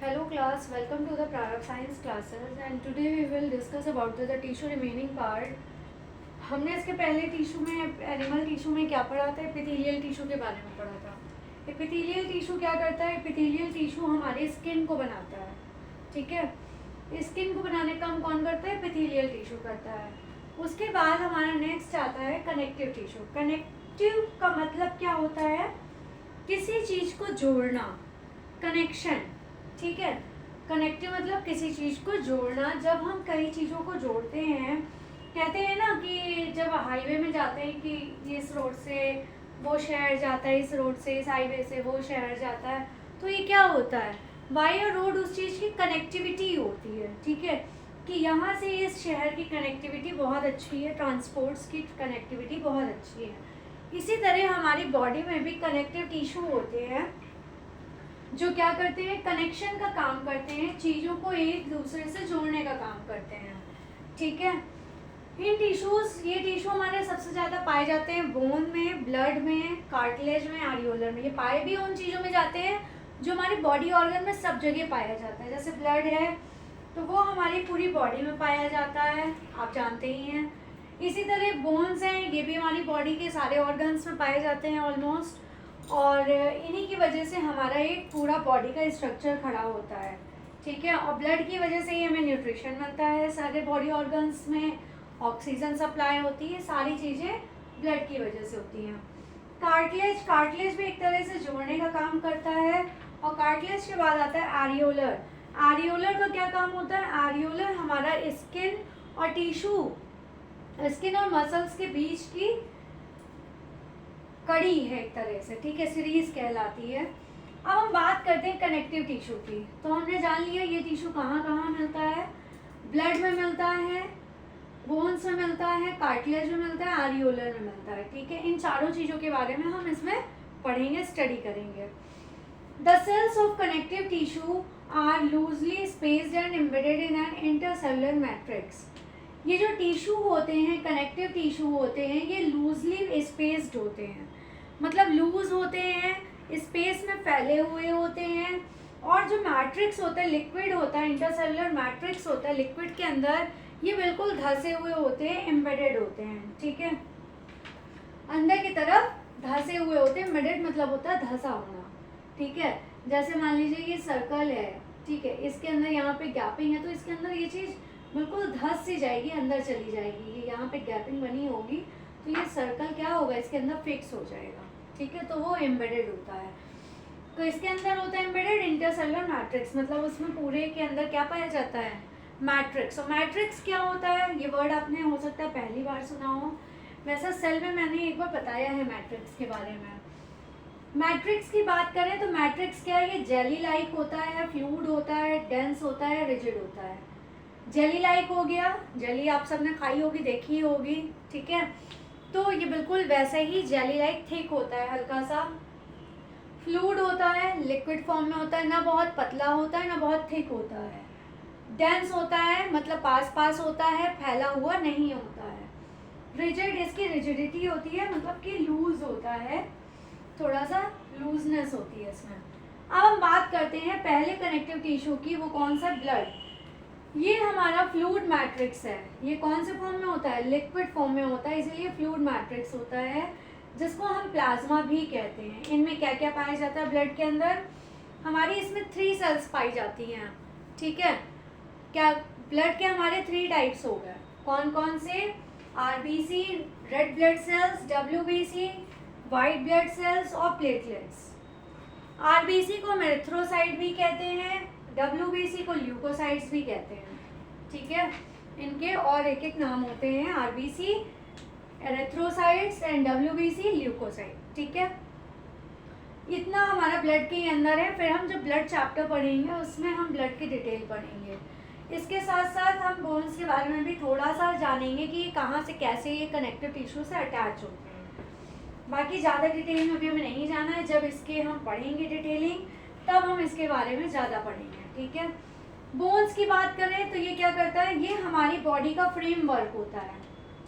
Hello class, welcome to the Prarabh Science classes and today we will discuss about the tissue remaining part. हमने इसके पहले tissue में animal tissue में क्या पढ़ा था? एपिथेलियल टिश्यू के बारे में पढ़ा था। एपिथेलियल टिश्यू क्या करता है? एपिथेलियल टिश्यू हमारे स्किन को बनाता है, ठीक है। स्किन को बनाने का काम कौन करता है? एपिथेलियल टिश्यू करता है। उसके बाद हमारा नेक्स्ट आता है कनेक्टिव टिश्यू। कनेक्टिव का मतलब क्या होता है? किसी चीज़ को जोड़ना, कनेक्शन, ठीक है। कनेक्टिव मतलब किसी चीज़ को जोड़ना। जब हम कई चीज़ों को जोड़ते हैं, कहते हैं ना कि जब हाईवे में जाते हैं कि इस रोड से वो शहर जाता है, इस रोड से, इस हाईवे से वो शहर जाता है, तो ये क्या होता है? बाई रोड उस चीज़ की कनेक्टिविटी होती है, ठीक है, कि यहाँ से इस शहर की कनेक्टिविटी बहुत अच्छी है, ट्रांसपोर्ट्स की कनेक्टिविटी बहुत अच्छी है। इसी तरह हमारी बॉडी में भी कनेक्टिव टिश्यू होते हैं जो क्या करते हैं? कनेक्शन का काम करते हैं, चीज़ों को एक दूसरे से जोड़ने का काम करते हैं, ठीक है। इन टिश्यूज़, ये टिश्यू हमारे सबसे ज़्यादा पाए जाते हैं बोन में, ब्लड में, कार्टिलेज में, आरियोलर में। ये पाए भी उन चीज़ों में जाते हैं जो हमारी बॉडी ऑर्गन में सब जगह पाया जाता है। जैसे ब्लड है तो वो हमारी पूरी बॉडी में पाया जाता है, आप जानते ही हैं। इसी तरह बोन्स हैं, ये भी हमारी बॉडी के सारे ऑर्गन्स में पाए जाते हैं ऑलमोस्ट, और इन्हीं की वजह से हमारा एक पूरा बॉडी का स्ट्रक्चर खड़ा होता है, ठीक है। और ब्लड की वजह से ही हमें न्यूट्रिशन मिलता है, सारे बॉडी ऑर्गन्स में ऑक्सीजन सप्लाई होती है, सारी चीज़ें ब्लड की वजह से होती हैं। कार्टिलेज भी एक तरह से जोड़ने का काम करता है। और कार्टिलेज के बाद आता है आरियोलर। आरियोलर का क्या काम होता है? आरियोलर हमारा स्किन और टिश्यू, स्किन और मसल्स के बीच की कड़ी है एक तरह से, ठीक है, सीरीज कहलाती है। अब हम बात करते हैं कनेक्टिव टिश्यू की। तो हमने जान लिया ये टिश्यू कहाँ कहाँ मिलता है। ब्लड में मिलता है, बोन्स में मिलता है, कार्टिलेज में मिलता है, आरियोलर में मिलता है, ठीक है। इन चारों चीज़ों के बारे में हम इसमें पढ़ेंगे, स्टडी करेंगे। The cells of connective tissue are loosely spaced and embedded in an intercellular matrix. ये जो टिश्यू होते हैं, कनेक्टिव टिश्यू होते हैं, ये लूजली स्पेस्ड होते हैं, मतलब लूज होते हैं, स्पेस में फैले हुए होते हैं। और जो मैट्रिक्स होता है, लिक्विड होता है, इंटरसेलुलर मैट्रिक्स होता है लिक्विड के अंदर, ये बिल्कुल धंसे हुए होते हैं, एम्बेडेड होते हैं, ठीक है, अंदर की तरफ धंसे हुए होते हैं। एम्बेडेड मतलब होता है धंसा होना, ठीक है। जैसे मान लीजिए ये सर्कल है, ठीक है, इसके अंदर यहाँ पे गैपिंग है, तो इसके अंदर ये चीज़ बिल्कुल धंस सी जाएगी, अंदर चली जाएगी। ये यहाँ पे गैपिंग बनी होगी तो ये सर्कल क्या होगा? इसके अंदर फिक्स हो जाएगा, ठीक है, तो वो एम्बेडेड होता है। तो इसके अंदर होता है एम्बेडेड इंटरसेलुलर मैट्रिक्स, मतलब उसमें पूरे के अंदर क्या पाया जाता है? मैट्रिक्स। और मैट्रिक्स क्या होता है? ये वर्ड आपने हो सकता है पहली बार सुना हो, वैसा सेल में मैंने एक बार बताया है मैट्रिक्स के बारे में। मैट्रिक्स की बात करें तो मैट्रिक्स क्या है? ये जेली लाइक होता है, फ्लूइड होता है, डेंस होता है, रिजिड होता है। जेली लाइक हो गया, जेली आप सबने खाई होगी, देखी होगी, ठीक है, तो ये बिल्कुल वैसे ही जेली लाइक थिक होता है, हल्का सा। फ्लूइड होता है, लिक्विड फॉर्म में होता है, ना बहुत पतला होता है ना बहुत थिक होता है। डेंस होता है, मतलब पास पास होता है, फैला हुआ नहीं होता है। रिजिड, इसकी रिजिडिटी होती है, मतलब कि लूज होता है, थोड़ा सा लूजनेस होती है इसमें। अब हम बात करते हैं पहले कनेक्टिव टिश्यू की, वो कौन सा? ब्लड। ये हमारा फ्लूइड मैट्रिक्स है। ये कौन से फॉर्म में होता है? लिक्विड फॉर्म में होता है, इसीलिए फ्लूइड मैट्रिक्स होता है, जिसको हम प्लाज्मा भी कहते हैं। इनमें क्या क्या पाया जाता है ब्लड के अंदर? हमारी इसमें 3 सेल्स पाई जाती हैं, ठीक है। क्या ब्लड के हमारे 3 टाइप्स हो गए, कौन कौन से? RBC, red blood cells, WBC, white blood cells, और प्लेटलेट्स। आरबीसी को हम एरिथ्रोसाइट भी कहते हैं, डब्ल्यूबीसी को ल्यूकोसाइट्स भी कहते हैं, ठीक है। इनके और एक एक नाम होते हैं, RBC, erythrocytes and WBC, leucocyte, ठीक है। इतना हमारा ब्लड के अंदर है। फिर हम जब ब्लड चैप्टर पढ़ेंगे उसमें हम ब्लड की डिटेल पढ़ेंगे। इसके साथ साथ हम बोन्स के बारे में भी थोड़ा सा जानेंगे कि कहाँ से कैसे ये कनेक्टिव टिश्यू से अटैच होते हैं। बाकी ज़्यादा डिटेल में भी हमें नहीं जाना है, जब इसके हम पढ़ेंगे डिटेलिंग तब हम इसके बारे में ज़्यादा पढ़ेंगे, ठीक है। बोन्स की बात करें तो ये क्या करता है? ये हमारी बॉडी का फ्रेमवर्क होता है,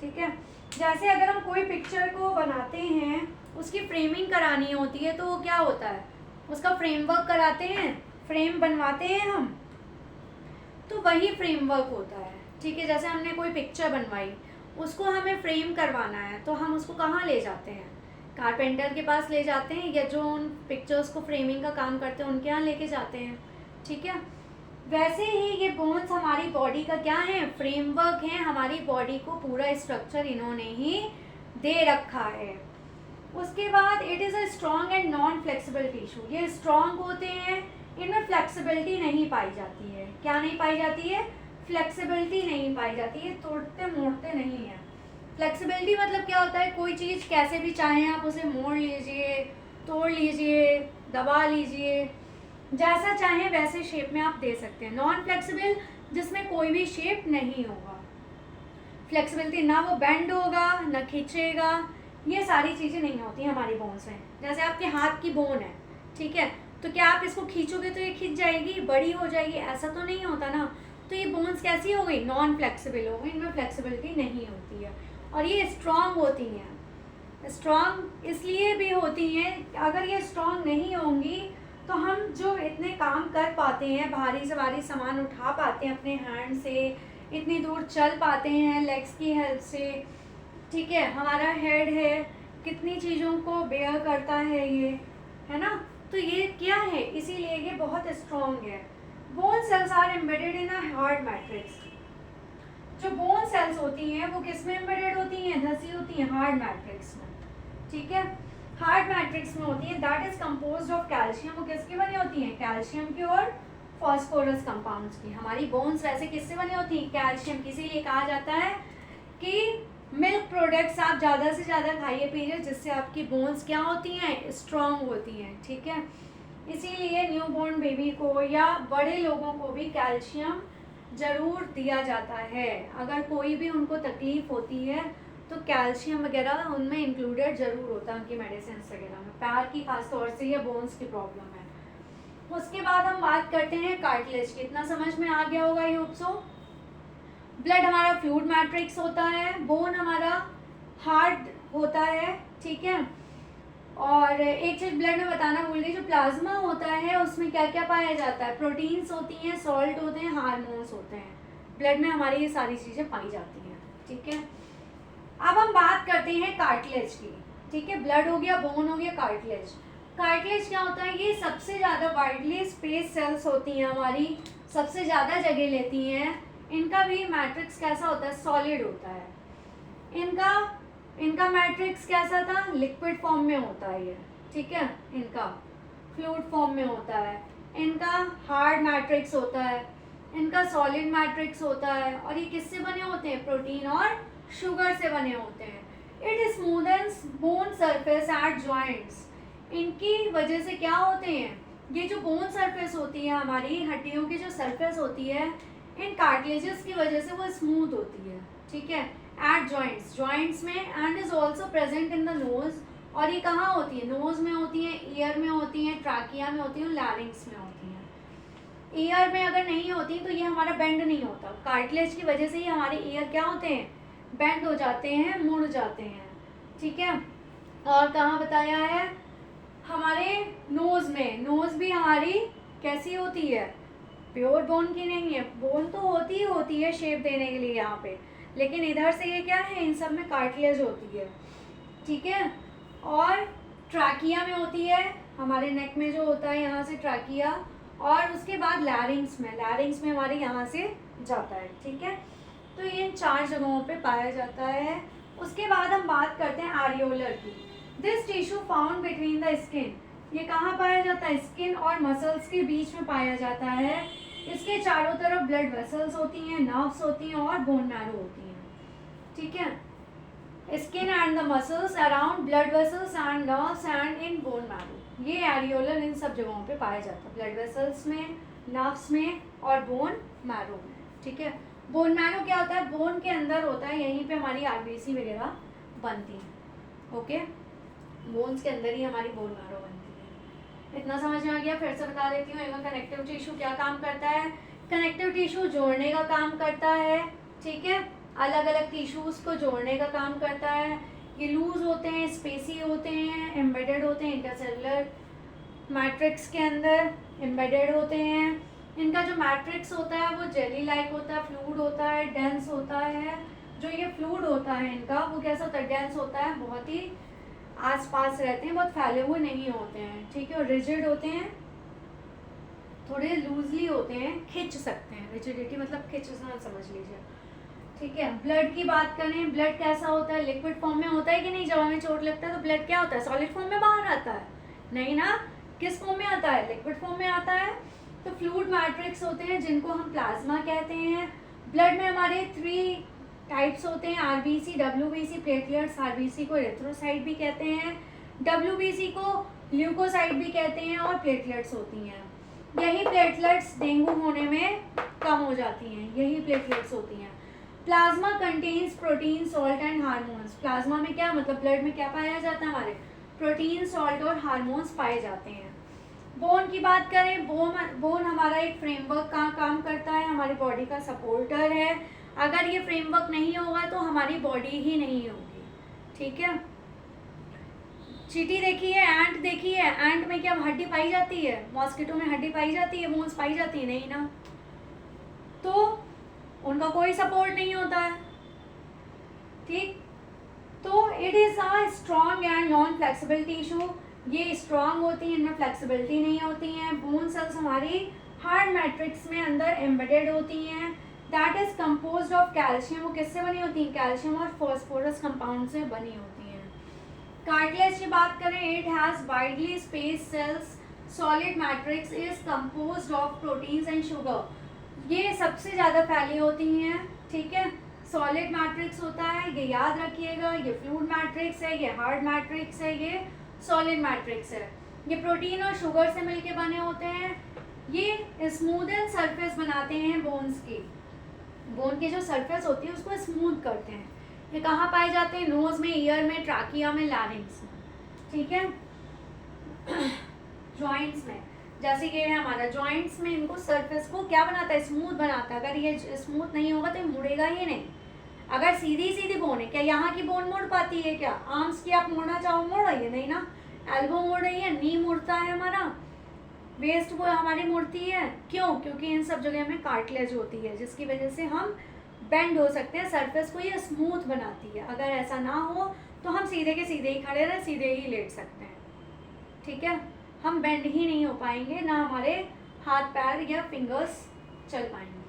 ठीक है। जैसे अगर हम कोई पिक्चर को बनाते हैं, उसकी फ्रेमिंग करानी होती है, तो वो क्या होता है? उसका फ्रेमवर्क कराते हैं, फ्रेम बनवाते हैं हम, तो वही फ्रेमवर्क होता है, ठीक है। जैसे हमने कोई पिक्चर बनवाई, उसको हमें फ्रेम करवाना है, तो हम उसको कहाँ ले जाते हैं? कारपेंटर के पास ले जाते हैं, या जो उन पिक्चर्स को फ्रेमिंग का काम करते हैं उनके यहाँ लेके जाते हैं, ठीक है। वैसे ही ये बोन्स हमारी बॉडी का क्या है? फ्रेमवर्क है। हमारी बॉडी को पूरा स्ट्रक्चर इन्होंने ही दे रखा है। उसके बाद it is a strong and non flexible tissue. ये स्ट्रॉन्ग होते हैं, इनमें फ्लेक्सिबिलिटी नहीं पाई जाती है। क्या नहीं पाई जाती है? फ्लेक्सिबिलिटी नहीं पाई जाती है, तोड़ते मोड़ते नहीं है। फ्लेक्सिबिलिटी मतलब क्या होता है? कोई चीज़ कैसे भी चाहें आप उसे मोड़ लीजिए, तोड़ लीजिए, दबा लीजिए, जैसा चाहें वैसे शेप में आप दे सकते हैं। नॉन फ्लेक्सिबल जिसमें कोई भी शेप नहीं होगा। फ्लेक्सिबिलिटी ना वो बेंड होगा ना खींचेगा, ये सारी चीज़ें नहीं होती हमारी बोन्स में। जैसे आपके हाथ की बोन है, ठीक है, तो क्या आप इसको खींचोगे तो ये खींच जाएगी, बड़ी हो जाएगी? ऐसा तो नहीं होता ना। तो ये बोन्स कैसी हो गई? नॉन फ्लेक्सिबल हो गई, इनमें फ्लेक्सिबिलिटी नहीं होती है। और ये स्ट्रॉन्ग होती हैं। स्ट्रॉन्ग इसलिए भी होती हैं, अगर ये स्ट्रॉन्ग नहीं होंगी तो हम जो इतने काम कर पाते हैं, भारी से भारी सामान उठा पाते हैं अपने हैंड से, इतनी दूर चल पाते हैं लेग्स की हेल्प से, ठीक है, हमारा हेड है, कितनी चीज़ों को बेयर करता है ये, है ना। तो ये क्या है? इसीलिए ये बहुत स्ट्रॉन्ग है। Bone cells are embedded in a hard matrix. जो बोन सेल्स होती हैं वो किस में एम्बेडेड होती हैं? धसी होती हैं हार्ड मैट्रिक्स में, ठीक है। हार्ड मैट्रिक्स में होती है, that is composed of calcium. वो किसकी बनी होती हैं? कैल्शियम की और फॉस्फोरस कंपाउंड्स की। हमारी बोन्स वैसे किससे बनी होती हैं? कैल्शियम की। इसीलिए कहा जाता है कि मिल्क प्रोडक्ट्स आप ज़्यादा से ज़्यादा खाइए पीजिए, जिससे आपकी बोन्स क्या होती हैं? स्ट्रॉन्ग होती हैं, ठीक है। इसीलिए न्यूबॉर्न बेबी को या बड़े लोगों को भी कैल्शियम ज़रूर दिया जाता है। अगर कोई भी उनको तकलीफ़ होती है तो कैल्शियम वगैरह उनमें इंक्लूडेड ज़रूर होता है, उनकी मेडिसिन वगैरह में। पैर की खास तौर से या बोन्स की प्रॉब्लम है। उसके बाद हम बात करते हैं कार्टिलेज की। इतना समझ में आ गया होगा, ये होप सो। ब्लड हमारा फ्लूइड मैट्रिक्स होता है, बोन हमारा हार्ड होता है, ठीक है। और एक चीज़ ब्लड में बताना भूल गई, जो प्लाज्मा होता है उसमें क्या क्या पाया जाता है? प्रोटीन्स होती हैं, सॉल्ट होते हैं, हार्मोन्स होते हैं। ब्लड में हमारी ये सारी चीज़ें पाई जाती हैं, ठीक है। अब हम बात करते हैं कार्टिलेज की, ठीक है। ब्लड हो गया, बोन हो गया, कार्टिलेज। कार्टिलेज क्या होता है? ये सबसे ज़्यादा वाइडली स्पेस सेल्स होती हैं हमारी, सबसे ज़्यादा जगह लेती हैं। इनका भी मैट्रिक्स कैसा होता है? सॉलिड होता है। इनका मैट्रिक्स कैसा था? लिक्विड फॉर्म में होता है ये, ठीक है। इनका फ्लूइड फॉर्म में होता है। इनका हार्ड मैट्रिक्स होता है, इनका सॉलिड मैट्रिक्स होता है। और ये किससे बने होते हैं? प्रोटीन और शुगर से बने होते हैं। It smoothens bone surface at joints. इनकी वजह से क्या होते हैं? ये जो बोन सरफेस होती है हमारी हड्डियों की जो सरफेस होती है, इन कार्टिलेजेस की वजह से वो स्मूथ होती है, ठीक है। एट जॉइंट्स में, and is also present in the nose. और ये कहाँ होती है? नोज में होती है, ईयर में होती है, ट्राकिया में होती है, लैरिंग्स में होती है। ईयर में अगर नहीं होती तो ये हमारा बेंड नहीं होता। कार्टिलेज की वजह से ही हमारे ईयर क्या होते हैं? बेंड हो जाते हैं, मुड़ जाते हैं, ठीक है। और कहाँ बताया है? हमारे नोज में। नोज भी हमारी कैसी होती है? प्योर बोन की नहीं है। बोन तो होती है शेप देने के लिए यहाँ पे, लेकिन इधर से ये क्या है? इन सब में कार्टिलेज होती है, ठीक है। और ट्राकिया में होती है, हमारे नेक में जो होता है यहाँ से ट्राकिया। और उसके बाद लैरिंग्स में हमारे यहाँ से जाता है, ठीक है। तो ये इन 4 जगहों पे पाया जाता है। उसके बाद हम बात करते हैं एरियोलर की। This tissue found between the skin. ये कहाँ पाया जाता है? स्किन और मसल्स के बीच में पाया जाता है। इसके चारों तरफ ब्लड वेसल्स होती हैं, नर्व्स होती हैं और बोन मैरो होती हैं, ठीक है। Skin and the muscles around blood vessels and nerves and in bone marrow. ये एरियोलर इन सब जगहों पे पाया जाता है, ब्लड वेसल्स में, नर्व्स में और बोन मैरो में, ठीक है। बोन मैरो क्या होता है? बोन के अंदर होता है, यहीं पे हमारी आरबीसी वगैरह बनती है, ओके। बोन्स के अंदर ही हमारी बोन मैरो बनती है। इतना समझ में आ गया? फिर से बता देती हूँ, एक कनेक्टिव टिश्यू क्या काम करता है? कनेक्टिव टिश्यू जोड़ने का काम करता है, ठीक है। अलग अलग टिश्यूज़ को जोड़ने का काम करता है। ये लूज होते हैं, स्पेसी होते हैं, एम्बेडेड होते हैं, इंटरसेलुलर मैट्रिक्स के अंदर एम्बेडेड होते हैं। इनका जो मैट्रिक्स होता है वो जेली लाइक होता है, फ्लूइड होता है, डेंस होता है। जो ये फ्लूइड होता है इनका वो कैसा होता है, डेंस होता है, बहुत ही आसपास रहते हैं, बहुत फैले हुए नहीं होते हैं, ठीक है। और रिजिड होते हैं, थोड़े लूजली होते हैं, खिंच सकते हैं। रिजिडिटी मतलब खिंचना समझ लीजिए, ठीक है। ब्लड की बात करें, ब्लड कैसा होता है, लिक्विड फॉर्म में होता है कि नहीं। जब हमें चोट लगता है तो ब्लड क्या होता है, सॉलिड फॉर्म में बाहर आता है, नहीं ना। किस फॉर्म में आता है, लिक्विड फॉर्म में आता है। तो फ्लूइड मैट्रिक्स होते हैं जिनको हम प्लाज्मा कहते हैं। ब्लड में हमारे 3 टाइप्स होते हैं, आरबीसी, डब्ल्यूबीसी, प्लेटलेट्स। आरबीसी को एरिथ्रोसाइट भी कहते हैं, डब्ल्यूबीसी को ल्यूकोसाइट भी कहते हैं, और प्लेटलेट्स होती हैं। यही प्लेटलेट्स डेंगू होने में कम हो जाती हैं, यही प्लेटलेट्स होती हैं। Plasma contains protein, salt and hormones. Plasma में क्या मतलब, ब्लड में क्या पाया जाता है, हमारे प्रोटीन, सॉल्ट और हार्मोन्स पाए जाते हैं। बोन की बात करें, बोन हमारा एक फ्रेमवर्क का काम करता है, हमारी बॉडी का सपोर्टर है। अगर ये फ्रेमवर्क नहीं होगा तो हमारी बॉडी ही नहीं होगी, ठीक है। चींटी देखी है, एंट देखी है, एंट में क्या हड्डी पाई जाती है, मॉस्किटो में हड्डी पाई जाती है, बोन्स पाई जाती है, नहीं ना। तो उनका कोई सपोर्ट नहीं होता है, ठीक। तो it is a strong and non flexible tissue. ये स्ट्रॉन्ग होती है, इनमें फ्लेक्सिबिलिटी नहीं होती है। बोन सेल्स हमारी हार्ड मैट्रिक्स में अंदर एम्बेडेड होती हैं। That is composed of calcium. वो किससे बनी होती हैं, कैल्शियम और फॉस्फोरस कंपाउंड से बनी होती हैं। कार्टिलेज की बात करें, it has widely space cells. Solid matrix is composed of proteins and sugar. ये सबसे ज़्यादा फैली होती हैं, ठीक है। सॉलिड मैट्रिक्स होता है, ये याद रखिएगा, ये फ्लूइड मैट्रिक्स है, ये हार्ड मैट्रिक्स है, ये सॉलिड मैट्रिक्स है। ये प्रोटीन और शुगर से मिलके बने होते हैं। ये स्मूदन सरफेस बनाते हैं बोन्स की। बोन की जो सरफेस होती है उसको स्मूथ करते हैं। ये कहाँ पाए जाते हैं, नोज में, ईयर में, ट्राकिया में, लारिंक्स में, ठीक है। जॉइंट्स में, जैसे ये है हमारा, जॉइंट्स में इनको सरफेस को क्या बनाता है, स्मूथ बनाता है। अगर ये स्मूथ नहीं होगा तो ये मुड़ेगा ही नहीं। अगर सीधी सीधी बोन है, क्या यहाँ की बोन मुड़ पाती है, क्या आर्म्स की आप मुड़ना चाहो मुड़ रही है, नहीं ना। एल्बो मुड़ रही है, नी मुड़ता है हमारा, वेस्ट वो हमारी मुड़ती है, क्यों, क्योंकि इन सब जगह में कार्टिलेज होती है, जिसकी वजह से हम बेंड हो सकते हैं। सरफेस को ये स्मूथ बनाती है। अगर ऐसा ना हो तो हम सीधे के सीधे ही खड़े रहे, सीधे ही लेट सकते हैं, ठीक है। हम बेंड ही नहीं हो पाएंगे, ना हमारे हाथ पैर या फिंगर्स चल पाएंगे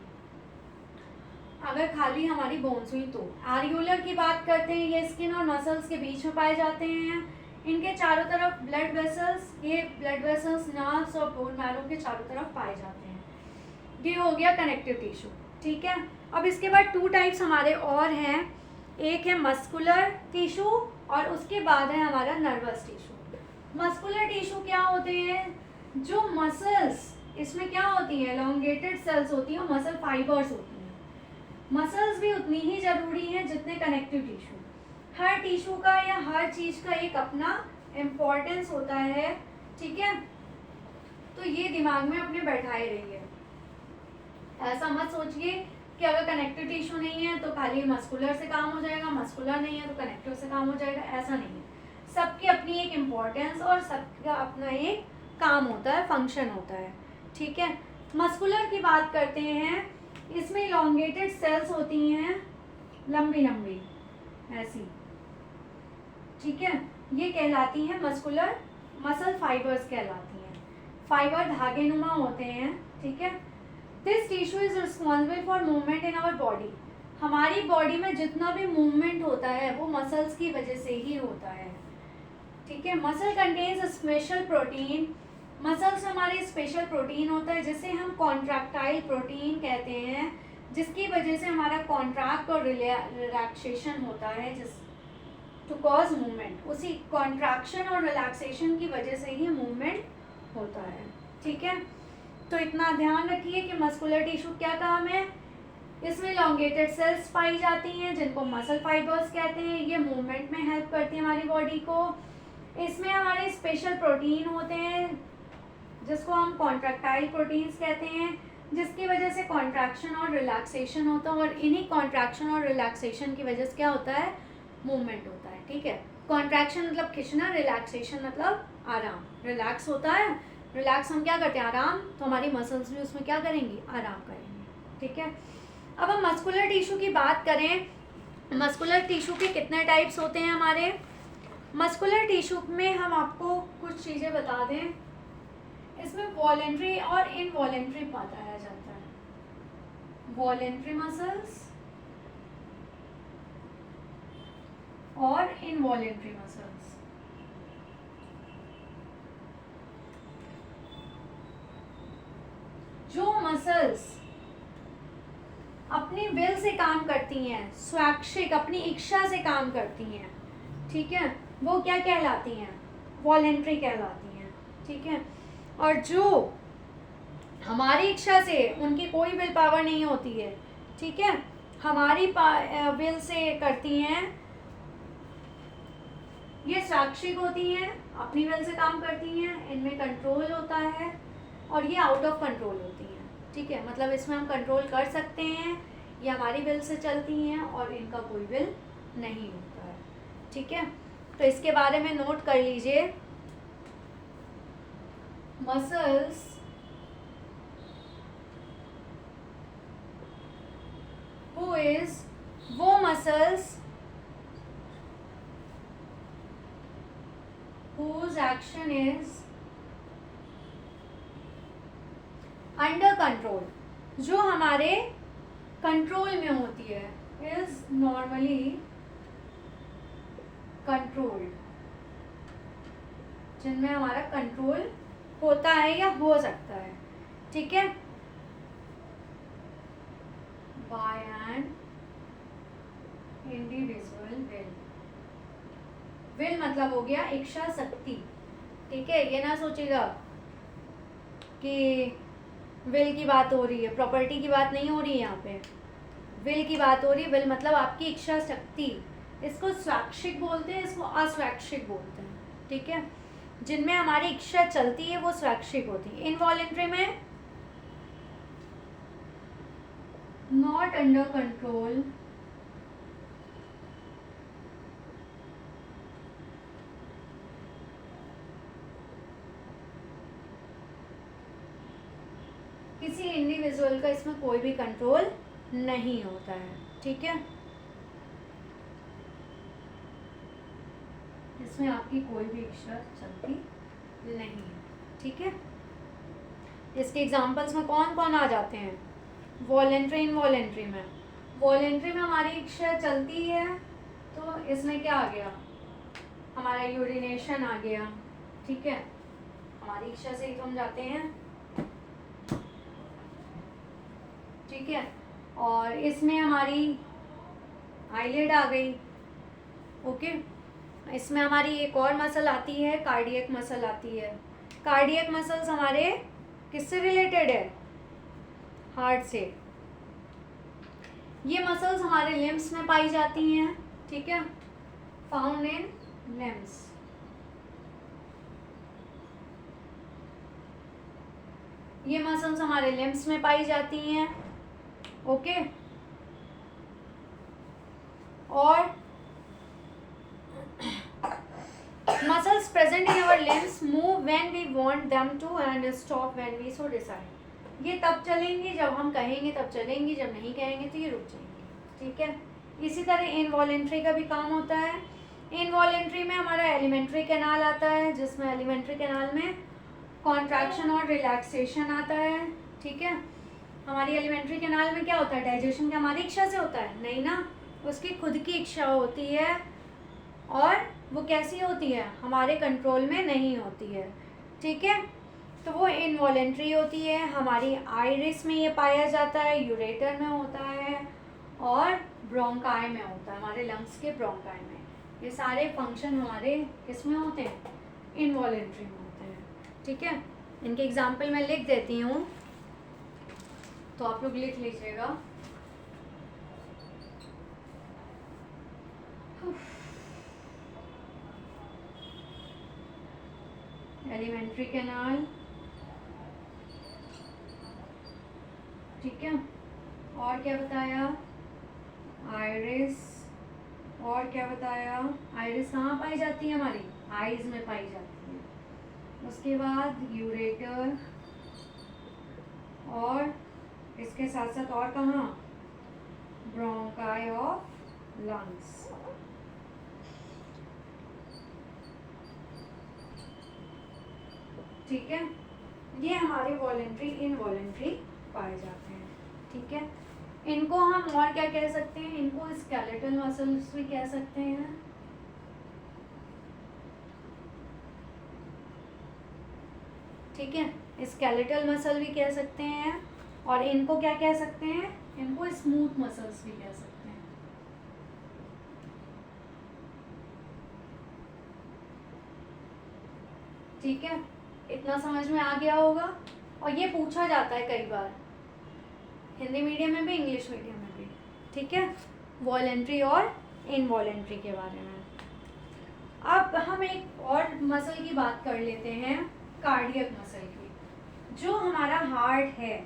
अगर खाली हमारी बोन्स हुई तो। आर्यूलर की बात करते हैं, ये स्किन और मसल्स के बीच में पाए जाते हैं। इनके चारों तरफ ब्लड वेसल्स, ये ब्लड वेसल्स नर्व्स और बोन मैरो के चारों तरफ पाए जाते हैं। ये हो गया कनेक्टिव टिश्यू, ठीक है। अब इसके बाद 2 टाइप्स हमारे और हैं। एक है मस्कुलर टिश्यू और उसके बाद है हमारा नर्वस टिश्यू। मस्कुलर टिश्यू क्या होते हैं, जो मसल्स, इसमें क्या होती है, एलोंगेटेड सेल्स होती हैं और मसल फाइबर्स होती हैं। मसल्स भी उतनी ही ज़रूरी हैं जितने कनेक्टिव टिश्यू। हर टिश्यू का या हर चीज़ का एक अपना इम्पोर्टेंस होता है, ठीक है। तो ये दिमाग में अपने बैठाए रहिए। ऐसा मत सोचिए कि अगर कनेक्टिव टिश्यू नहीं है तो खाली मस्कुलर से काम हो जाएगा, मस्कुलर नहीं है तो कनेक्टिव से काम हो जाएगा, ऐसा नहीं है। सबकी अपनी एक इम्पोर्टेंस और सबका अपना एक काम होता है, फंक्शन होता है, ठीक है। मस्कुलर की बात करते हैं, इसमें इलोंगेटेड सेल्स होती हैं, लंबी लंबी ऐसी, ठीक है। ये कहलाती हैं मस्कुलर, मसल फाइबर्स कहलाती हैं। फाइबर धागे नुमा होते हैं, ठीक है। This tissue is responsible for movement in our body. हमारी बॉडी में जितना भी मूवमेंट होता है वो मसल्स की वजह से ही होता है, ठीक है। Muscle contains special protein. Muscles हमारे स्पेशल प्रोटीन होता है जिसे हम कॉन्ट्रैक्टाइल प्रोटीन कहते हैं, जिसकी वजह से हमारा कॉन्ट्रैक्ट और रिलैक्सेशन होता है, जिस टू कॉज मूवमेंट। उसी कॉन्ट्रैक्शन और रिलैक्सेशन की वजह से ही मूवमेंट होता है, ठीक है। तो इतना ध्यान रखिए कि मस्कुलर टिश्यू क्या काम है, इसमें इलोंगेटेड सेल्स पाई जाती हैं जिनको मसल फाइबर्स कहते हैं। ये मूवमेंट में हेल्प करती है हमारी बॉडी को। इसमें हमारे स्पेशल प्रोटीन होते हैं जिसको हम कॉन्ट्रैक्टाइल प्रोटीन्स कहते हैं, जिसकी वजह से कॉन्ट्रैक्शन और रिलैक्सेशन होता है, और इन्हीं कॉन्ट्रैक्शन और रिलैक्सेशन की वजह से क्या होता है, मूवमेंट होता है, ठीक है। कॉन्ट्रैक्शन मतलब खींचना, रिलैक्सेशन मतलब आराम, रिलैक्स होता है, रिलैक्स हम क्या करते हैं, आराम, तो हमारी मसल्स भी उसमें क्या करेंगी, आराम करेंगे, ठीक है। अब हम मस्कुलर टिश्यू की बात करें, मस्कुलर टिश्यू के कितने टाइप्स होते हैं हमारे। मस्कुलर टिश्यू में हम आपको कुछ चीज़ें बता दें, इसमें वॉलेंट्री और इनवॉलेंट्री बताया जाता है। वॉलेंट्री मसल्स और इनवॉलेंट्री मसल्स। जो मसल्स अपनी विल से काम करती हैं, स्वैच्छिक अपनी इच्छा से काम करती हैं, ठीक है, वो क्या कहलाती हैं, वॉलेंट्री कहलाती हैं, ठीक है। और जो हमारी इच्छा से, उनकी कोई विल पावर नहीं होती है, ठीक है, हमारी विल से करती हैं, ये स्वैच्छिक होती हैं, अपनी विल से काम करती हैं, इनमें कंट्रोल होता है, और ये आउट ऑफ कंट्रोल होती हैं, ठीक है, मतलब इसमें हम कंट्रोल कर सकते हैं, ये हमारी विल से चलती हैं और इनका कोई विल नहीं होता है, ठीक है। तो इसके बारे में नोट कर लीजिए, मसल्स हु इज, वो muscles whose action is under control, जो हमारे कंट्रोल में होती है, is normally controlled, जिनमें हमारा कंट्रोल होता है या हो सकता है, ठीक है, by an individual will। Will मतलब हो गया इच्छा शक्ति, ठीक है, ये ना सोचेगा कि विल की बात हो रही है, प्रॉपर्टी की बात नहीं हो रही है, यहाँ पे विल की बात हो रही है। विल मतलब आपकी इच्छा शक्ति, इसको स्वैच्छिक बोलते हैं, इसको अस्वैच्छिक बोलते हैं, ठीक है, जिनमें हमारी इच्छा चलती है वो स्वैच्छिक होती है। इनवॉलेंट्री में नॉट अंडर कंट्रोल, किसी इंडिविजुअल का इसमें कोई भी कंट्रोल नहीं होता है, ठीक है, इसमें आपकी कोई भी इच्छा चलती नहीं है, ठीक है। इसके एग्जांपल्स में कौन कौन आ जाते हैं, वॉलेंट्री, इनवॉलेंट्री में, वॉलेंट्री में हमारी इच्छा चलती है तो इसमें क्या आ गया, हमारा यूरिनेशन आ गया, ठीक है, हमारी इच्छा से ही तो हम जाते हैं, ठीक है, और इसमें हमारी आईलिड आ गई, ओके। इसमें हमारी एक और मसल आती है, कार्डियक मसल आती है। कार्डियक मसल्स हमारे किससे रिलेटेड है, हार्ट से। ये मसल्स हमारे लिम्स में पाई जाती हैं, ठीक है, फाउंड इन लिम्स। ये मसल्स हमारे लिम्स में पाई जाती हैं, ओके। और muscles present in our limbs move when we want them to and stop when we so decide. ये तब चलेंगे जब हम कहेंगे, तब चलेंगी, जब नहीं कहेंगे तो ये रुक जाएंगे, ठीक है। इसी तरह इनवॉलेंट्री का भी काम होता है। इनवॉलेंट्री में हमारा एलिमेंट्री कैनाल आता है, जिसमें एलिमेंट्री कैनाल में कॉन्ट्रैक्शन और रिलैक्सेशन आता है, ठीक है। हमारी एलिमेंट्री कैनाल में क्या होता है, डाइजेशन क्या हमारी इच्छा से होता है, नहीं ना, उसकी खुद की इच्छा होती है, और वो कैसी होती है, हमारे कंट्रोल में नहीं होती है, ठीक है, तो वो इनवॉलेंट्री होती है। हमारी आइरिस में ये पाया जाता है, यूरेटर में होता है, और ब्रोंकाई में होता है, हमारे लंग्स के ब्रोंकाई में। ये सारे फंक्शन हमारे किसमें होते हैं, इनवॉलेंट्री में होते हैं, ठीक है। इनके एग्जाम्पल मैं लिख देती हूँ, तो आप लोग लिख लीजिएगा। एलिमेंट्री कैनाल, ठीक है, और क्या बताया, आइरिस, और क्या बताया, आइरिस कहाँ पाई जाती है, हमारी आईज में पाई जाती है, उसके बाद यूरेटर, और इसके साथ साथ और कहाँ, ब्रोंकाई ऑफ लंग्स। ठीक है, ये हमारे वॉलेंट्री इनवॉलेंट्री पाए जाते हैं। ठीक है, इनको हम और क्या कह सकते हैं, इनको स्केलेटल मसल्स भी कह सकते हैं। ठीक है, स्केलेटल मसल भी कह सकते हैं, और इनको क्या कह सकते हैं, इनको स्मूथ मसल्स भी कह सकते हैं। ठीक है, इतना समझ में आ गया होगा। और ये पूछा जाता है कई बार, हिंदी मीडियम में भी, इंग्लिश मीडियम में भी। ठीक है, वॉलेंट्री और इनवॉलेंट्री के बारे में। अब हम एक और मसल की बात कर लेते हैं, कार्डियक मसल की, जो हमारा हार्ट है।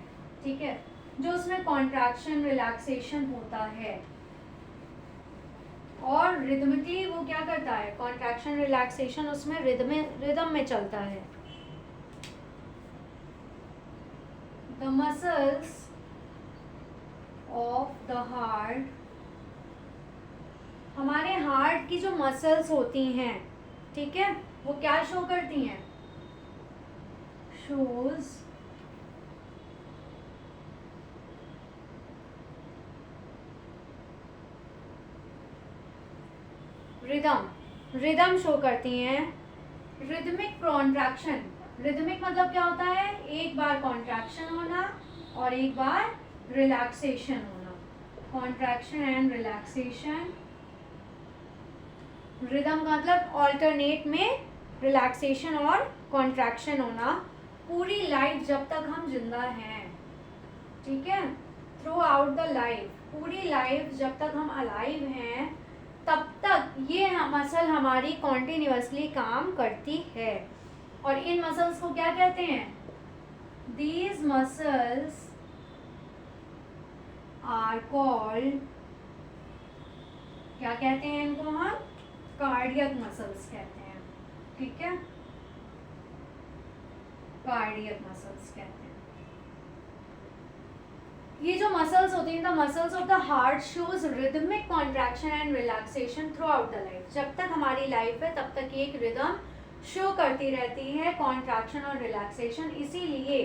ठीक है, जो उसमें कॉन्ट्रैक्शन रिलैक्सेशन होता है, और रिदमिकली वो क्या करता है, कॉन्ट्रैक्शन रिलैक्सेशन उसमें रिदम में चलता है। The muscles of the heart, हमारे हार्ट की जो मसल्स होती हैं, ठीक है, वो क्या शो करती हैं, शोज रिदम शो करती हैं। रिदमिक कॉन्ट्रैक्शन, रिदमिक मतलब क्या होता है, एक बार कॉन्ट्रैक्शन होना और एक बार रिलैक्सेशन होना, कॉन्ट्रैक्शन एंड रिलैक्सेशन। रिदम का मतलब ऑल्टरनेट में रिलैक्सेशन और कॉन्ट्रैक्शन होना, पूरी लाइफ जब तक हम जिंदा हैं। ठीक है, थ्रू आउट द लाइफ, पूरी लाइफ जब तक हम अलाइव हैं तब तक ये मसल हमारी कॉन्टिन्यूसली काम करती है। और इन मसल्स को क्या कहते हैं, दीज मसल्स आर कॉल्ड, क्या कहते हैं इनको हम, कार्डियक मसल्स कहते हैं। ठीक है, कार्डियक मसल्स कहते हैं। ये जो मसल्स होती हैं, the muscles of the heart shows rhythmic contraction and relaxation through out the life. जब तक हमारी लाइफ है तब तक ये एक रिदम शो करती रहती है, कॉन्ट्रैक्शन और रिलैक्सेशन, इसीलिए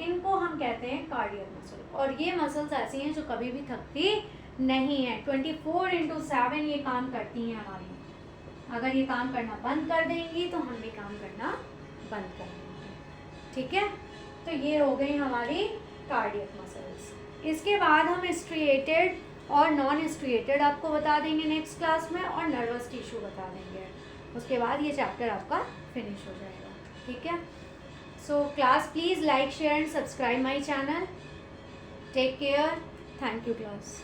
इनको हम कहते हैं कार्डियक मसल। और ये मसल्स ऐसी हैं जो कभी भी थकती नहीं है, 24/7 ये काम करती हैं हमारी। अगर ये काम करना बंद कर देंगी तो हम भी काम करना बंद कर देंगे। ठीक है, तो ये हो गई हमारी कार्डियक मसल्स। इसके बाद हम स्ट्रिएटेड और नॉन स्ट्रिएटेड आपको बता देंगे नेक्स्ट क्लास में, और नर्वस टिश्यू बता देंगे। उसके बाद ये चैप्टर आपका फिनिश हो जाएगा। ठीक है, so class please like share and subscribe my channel. Take care, thank you class.